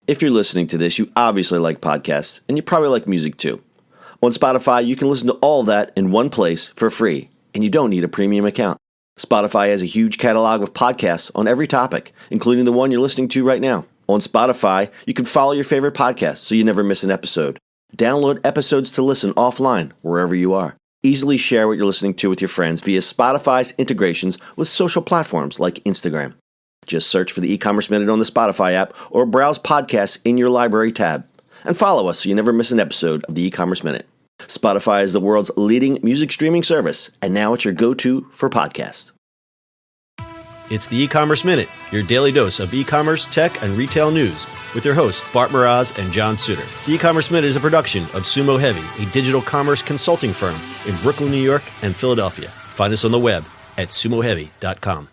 If you're listening to this, you obviously like podcasts, and you probably like music too. On Spotify, you can listen to all that in one place for free, and you don't need a premium account. Spotify has a huge catalog of podcasts on every topic, including the one you're listening to right now. On Spotify, you can follow your favorite podcasts so you never miss an episode. Download episodes to listen offline, wherever you are. Easily share what you're listening to with your friends via Spotify's integrations with social platforms like Instagram. Just search for the e-commerce minute on the Spotify app or browse podcasts in your library tab. And follow us so you never miss an episode of the e-commerce minute. Spotify is the world's leading music streaming service, and now it's your go-to for podcasts. It's the e-commerce minute, your daily dose of e-commerce, tech, and retail news with your hosts Bart Mraz and John Suter. The e-commerce minute is a production of Sumo Heavy, a digital commerce consulting firm in Brooklyn, New York, and Philadelphia. Find us on the web at sumoheavy.com.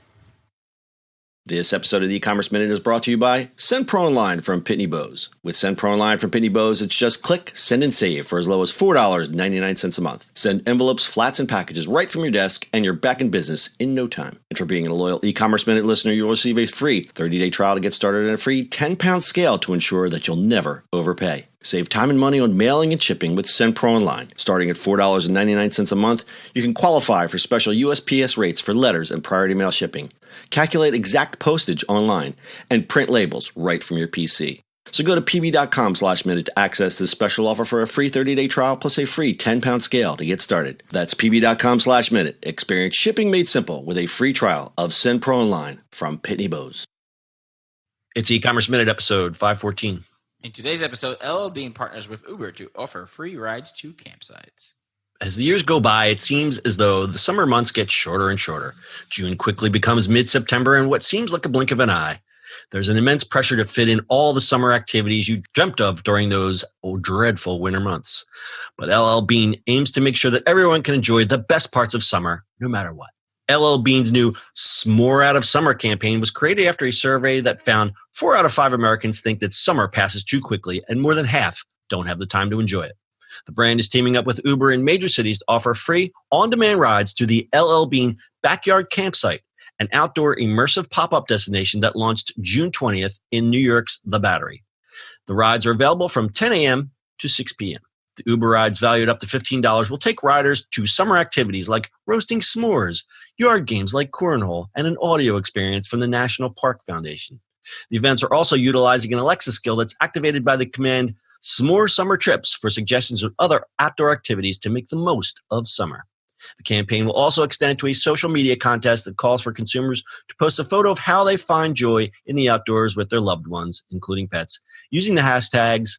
This episode of the e-commerce minute is brought to you by Send Pro Online from Pitney Bowes. With Send Pro Online from Pitney Bowes, it's just click, send, and save for as low as $4.99 a month. Send envelopes, flats, and packages right from your desk, and you're back in business in no time. And for being a loyal e-commerce minute listener, you'll receive a free 30-day trial to get started and a free 10-pound scale to ensure that you'll never overpay. Save time and money on mailing and shipping with Send Pro Online. Starting at $4.99 a month, you can qualify for special USPS rates for letters and priority mail shipping. Calculate exact postage online and print labels right from your PC. So go to pb.com/minute to access this special offer for a free 30-day trial plus a free 10-pound scale to get started. That's pb.com/minute. Experience shipping made simple with a free trial of Send Pro Online from Pitney Bowes. It's e-commerce minute episode 514. In today's episode, L.L.Bean partners with Uber to offer free rides to campsites. As the years go by, it seems as though the summer months get shorter and shorter. June quickly becomes mid-September in what seems like a blink of an eye. There's an immense pressure to fit in all the summer activities you dreamt of during those dreadful winter months. But L.L.Bean aims to make sure that everyone can enjoy the best parts of summer, no matter what. L.L.Bean's new S'more Out of Summer campaign was created after a survey that found 4 out of 5 Americans think that summer passes too quickly, and more than half don't have the time to enjoy it. The brand is teaming up with Uber in major cities to offer free, on-demand rides to the L.L.Bean Backyard Campsite, an outdoor immersive pop-up destination that launched June 20th in New York's The Battery. The rides are available from 10 a.m. to 6 p.m. The Uber rides, valued up to $15, will take riders to summer activities like roasting s'mores, yard games like cornhole, and an audio experience from the National Park Foundation. The events are also utilizing an Alexa skill that's activated by the command S'more Summer Trips for suggestions of other outdoor activities to make the most of summer. The campaign will also extend to a social media contest that calls for consumers to post a photo of how they find joy in the outdoors with their loved ones, including pets, using the hashtags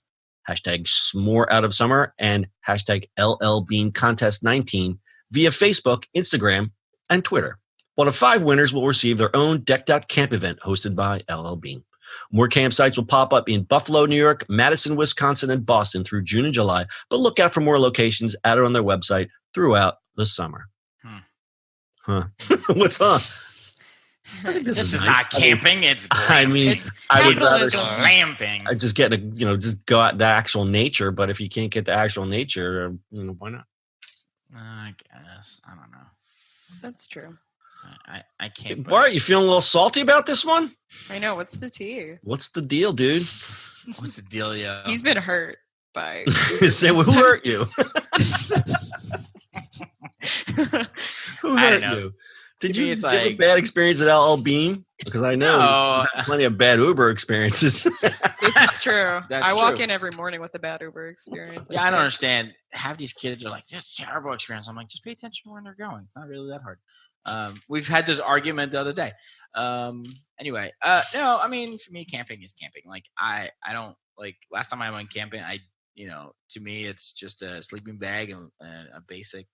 S'more Out of Summer and hashtag LLBeanContest19 via Facebook, Instagram, and Twitter. One of 5 winners will receive their own decked out camp event hosted by L.L.Bean. More campsites will pop up in Buffalo, New York, Madison, Wisconsin, and Boston through June and July, but look out for more locations added on their website throughout the summer. What's on? This is nice. Not camping. It's I would rather glamping. I just get just go out in the actual nature. But if you can't get the actual nature, why not? I guess I don't know. That's true. I can't. Bart, you feeling a little salty about this one? I know. What's the tea? What's the deal, dude? What's the deal, yo? He's been hurt by. Say, who hurt you? Who hurt you? Did you have a bad experience at L.L.Bean? Because I know you have plenty of bad Uber experiences. This is true. I walk in every morning with a bad Uber experience. Yeah, I don't understand. Half these kids are like, "That's a terrible experience." I'm like, just pay attention to where they're going. It's not really that hard. We've had this argument the other day. Anyway, no, I mean, for me, camping is camping. Like, I don't like. Last time I went camping, to me, it's just a sleeping bag and a basic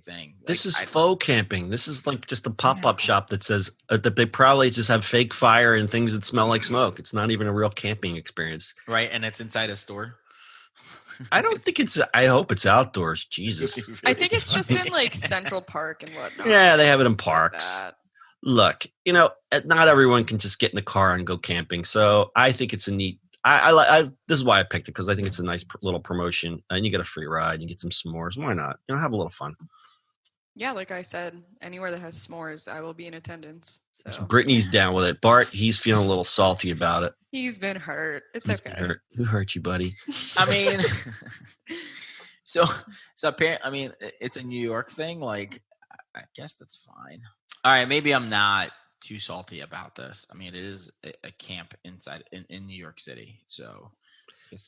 thing. This is faux camping. This is like just a pop-up shop that says that they probably just have fake fire and things that smell like smoke. It's not even a real camping experience. Right, and it's inside a store. I don't think I hope it's outdoors. Jesus. Really I think it's just in like Central Park and whatnot. Yeah, they have it in parks. Like look, not everyone can just get in the car and go camping. So I think it's a neat. This is why I picked it, because I think it's a nice little promotion, and you get a free ride, you get some s'mores. Why not? Have a little fun. Yeah, like I said, anywhere that has s'mores, I will be in attendance. So Brittany's down with it. Bart, he's feeling a little salty about it. He's been hurt. It's He's okay. been hurt. Who hurt you, buddy? I mean, so apparently, I mean, it's a New York thing. Like, I guess that's fine. All right, maybe I'm not too salty about this. I mean, it is a camp inside in New York City, so.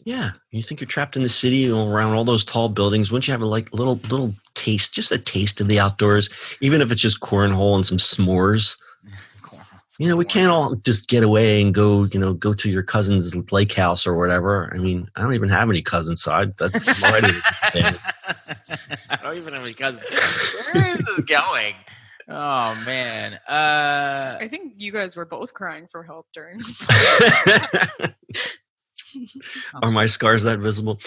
Yeah, you think you're trapped in the city around all those tall buildings? Wouldn't you have a little taste, just a taste of the outdoors, even if it's just cornhole and some s'mores? We can't all just get away and go to your cousin's lake house or whatever. I mean, I don't even have any cousins, so that's already. I don't even have any cousins. Where is this going? Oh man, I think you guys were both crying for help during this. Are my scars that visible?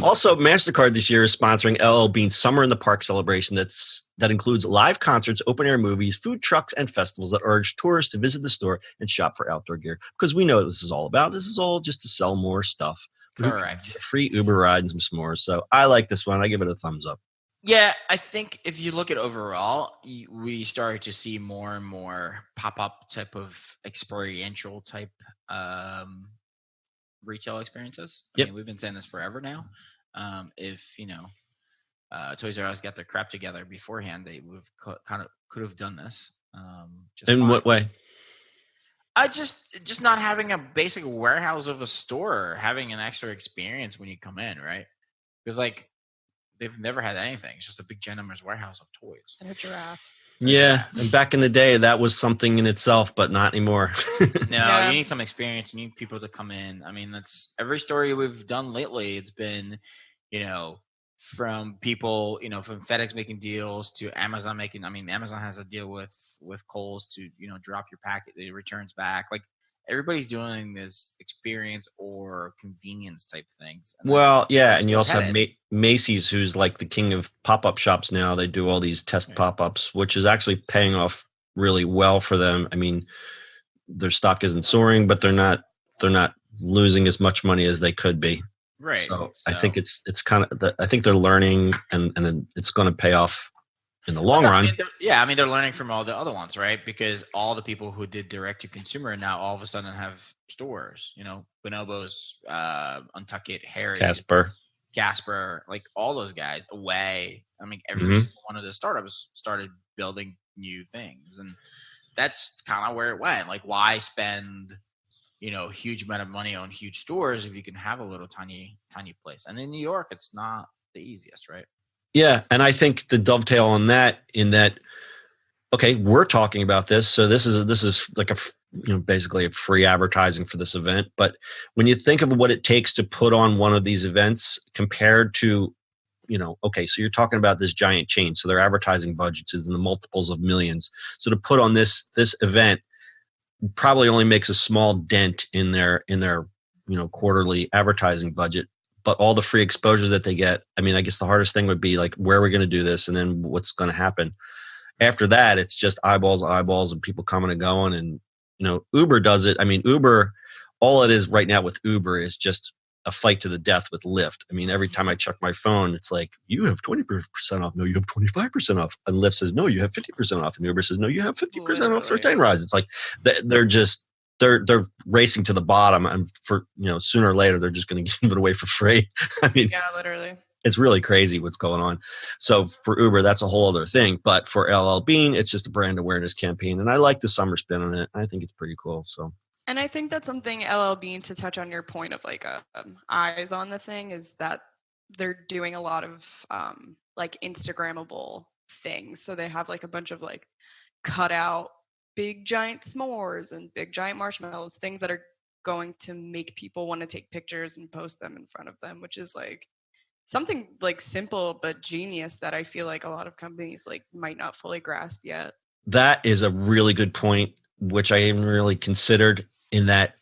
Also, MasterCard this year is sponsoring L.L.Bean's Summer in the Park celebration that includes live concerts, open-air movies, food trucks, and festivals that urge tourists to visit the store and shop for outdoor gear. Because we know what this is all about. This is all just to sell more stuff. Correct. Free Uber ride and some s'mores. So I like this one. I give it a thumbs up. Yeah, I think if you look at overall, we started to see more and more pop-up type of experiential type retail experiences. I mean, we've been saying this forever now. If Toys R Us got their crap together beforehand, they would have could have done this. In fine. What way? I just not having a basic warehouse of a store, having an extra experience when you come in, right? Because they've never had anything. It's just a big ginormous warehouse of toys and a giraffe. Yeah, and back in the day, that was something in itself, but not anymore. No, you need some experience. You need people to come in. I mean, that's every story we've done lately. It's been, from people, from FedEx making deals to Amazon making. I mean, Amazon has a deal with Kohl's to drop your packet, it returns back. Like everybody's doing this experience or convenience type things. Well, yeah, and you also have Macy's, who's like the king of pop-up shops now. They do all these test pop-ups, which is actually paying off really well for them. I mean, their stock isn't soaring, but they're not losing as much money as they could be. Right. So I think it's kind of I think they're learning, and it's going to pay off in the long run. They're learning from all the other ones, right? Because all the people who did direct to consumer now all of a sudden have stores. Bonobos, Untuckit, Harry, Casper, like all those guys. Away. I mean, every single one of the startups started building new things, and that's kind of where it went. Like, why spend huge amount of money on huge stores if you can have a little tiny place? And in New York, it's not the easiest, right? Yeah, and I think the dovetail on that, okay, we're talking about this, so this is like basically a free advertising for this event. But when you think of what it takes to put on one of these events compared to, okay, so you're talking about this giant chain, so their advertising budgets is in the multiples of millions. So to put on this event probably only makes a small dent in their quarterly advertising budget. But all the free exposure that they get, I mean, I guess the hardest thing would be like, where are we going to do this? And then what's going to happen? After that, it's just eyeballs and people coming and going. And, Uber does it. I mean, Uber, all it is right now with Uber is just a fight to the death with Lyft. I mean, every time I check my phone, it's like, you have 20% off. No, you have 25% off. And Lyft says, no, you have 50% off. And Uber says, no, you have 50% off for 10 rides. It's like, they're racing to the bottom, and for sooner or later they're just going to give it away for free. I mean, yeah, literally, it's really crazy what's going on. So for Uber, that's a whole other thing. But for L.L.Bean, it's just a brand awareness campaign, and I like the summer spin on it. I think it's pretty cool. So, and I think that's something L.L.Bean, to touch on your point of like eyes on the thing, is that they're doing a lot of like Instagrammable things. So they have like a bunch of like cut out big giant s'mores and big giant marshmallows, things that are going to make people want to take pictures and post them in front of them, which is like something like simple but genius that I feel like a lot of companies like might not fully grasp yet. That is a really good point, which I haven't really considered in that,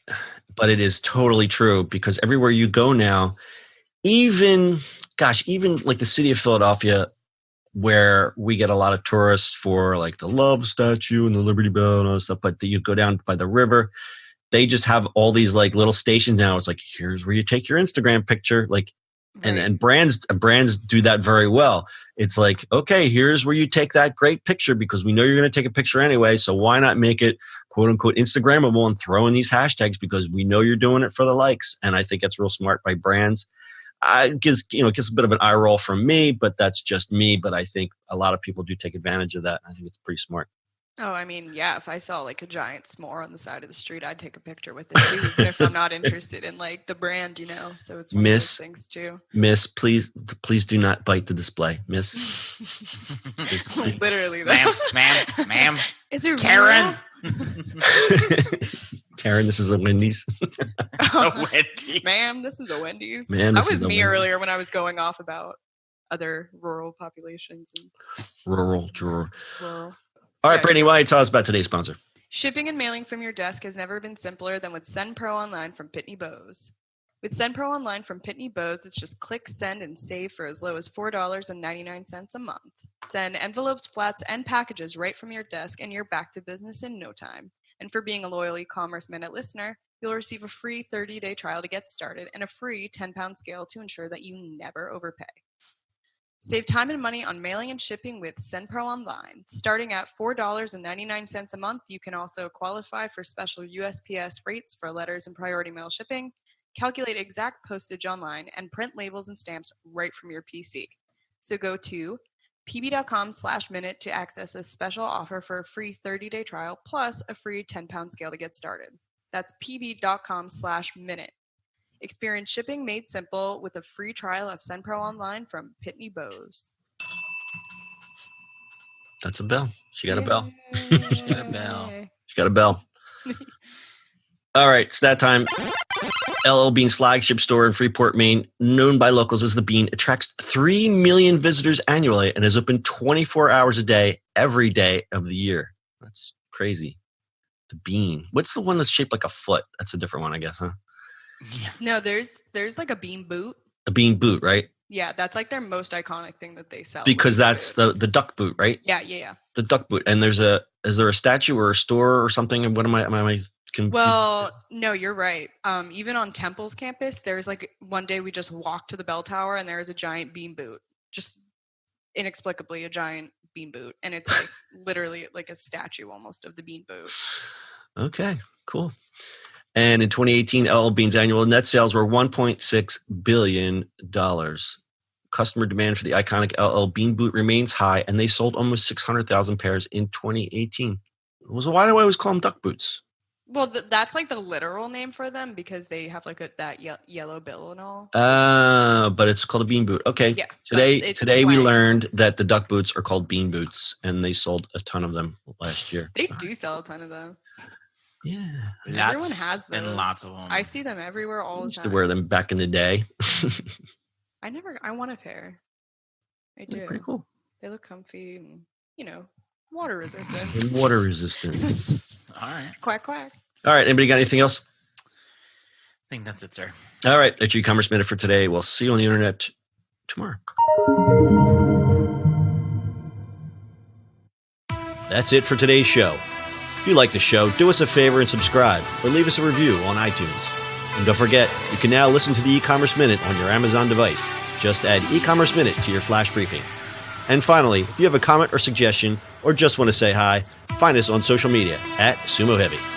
but it is totally true, because everywhere you go now, even like the city of Philadelphia, where we get a lot of tourists for like the Love Statue and the Liberty Bell and all that stuff, but you go down by the river, they just have all these like little stations now. It's like, here's where you take your Instagram picture. Like, right. and brands do that very well. It's like, okay, here's where you take that great picture because we know you're going to take a picture anyway. So why not make it quote unquote Instagrammable and throw in these hashtags because we know you're doing it for the likes. And I think it's real smart by brands. It gets a bit of an eye roll from me, but that's just me. But I think a lot of people do take advantage of that. I think it's pretty smart. Oh, I mean, yeah, if I saw like a giant s'more on the side of the street, I'd take a picture with it too, even if I'm not interested in like the brand, So it's one of those things too. Miss, please do not bite the display. Miss. Literally that. Ma'am. Is it Karen? Karen, this is a Wendy's. Wendy's. Ma'am, this is a Wendy's. Ma'am, that was me earlier when I was going off about other rural populations. And rural. All right, Brittany, why don't you tell us about today's sponsor? Shipping and mailing from your desk has never been simpler than with Send Pro Online from Pitney Bowes. With Send Pro Online from Pitney Bowes, it's just click, send, and save for as low as $4.99 a month. Send envelopes, flats, and packages right from your desk, and you're back to business in no time. And for being a loyal e-commerce Minute listener, you'll receive a free 30-day trial to get started and a free 10-pound scale to ensure that you never overpay. Save time and money on mailing and shipping with SendPro Online. Starting at $4.99 a month, you can also qualify for special USPS rates for letters and priority mail shipping, calculate exact postage online, and print labels and stamps right from your PC. So go to pb.com/minute to access a special offer for a free 30-day trial plus a free 10-pound scale to get started. That's pb.com/minute. Experience shipping made simple with a free trial of SendPro Online from Pitney Bowes. That's a bell. She got a bell. She got a bell. She got a bell. All right, it's that time. L.L.Bean's flagship store in Freeport, Maine, known by locals as The Bean, attracts 3 million visitors annually and is open 24 hours a day, every day of the year. That's crazy. The Bean. What's the one that's shaped like a foot? That's a different one, I guess, huh? Yeah. No, there's like a bean boot. A bean boot, right? Yeah, that's like their most iconic thing that they sell. Because that's the duck boot, right? Yeah. The duck boot. And is there a statue or a store or something? And what am I confused? Well, no, you're right. Even on Temple's campus, there's like one day we just walked to the bell tower and there is a giant bean boot. Just inexplicably a giant bean boot. And it's like literally like a statue almost of the bean boot. Okay, cool. And in 2018, L.L.Bean's annual net sales were $1.6 billion. Customer demand for the iconic L.L.Bean boot remains high, and they sold almost 600,000 pairs in 2018. So why do I always call them duck boots? Well, that's like the literal name for them because they have like that yellow bill and all. But it's called a bean boot. Okay. Yeah. Today we learned that the duck boots are called bean boots, and they sold a ton of them last year. They do sell a ton of them. Yeah. Everyone has those. And lots of them. I see them everywhere all the time. Used to wear them back in the day. I want a pair. I do. They're pretty cool. They look comfy and, water resistant. All right. Quack, quack. All right. Anybody got anything else? I think that's it, sir. All right. That's your e-commerce minute for today. We'll see you on the internet tomorrow. That's it for today's show. If you like the show, do us a favor and subscribe or leave us a review on iTunes. And don't forget, you can now listen to the e-commerce minute on your Amazon device. Just add e-commerce minute to your flash briefing. And finally, if you have a comment or suggestion or just want to say hi, find us on social media @SumoHeavy.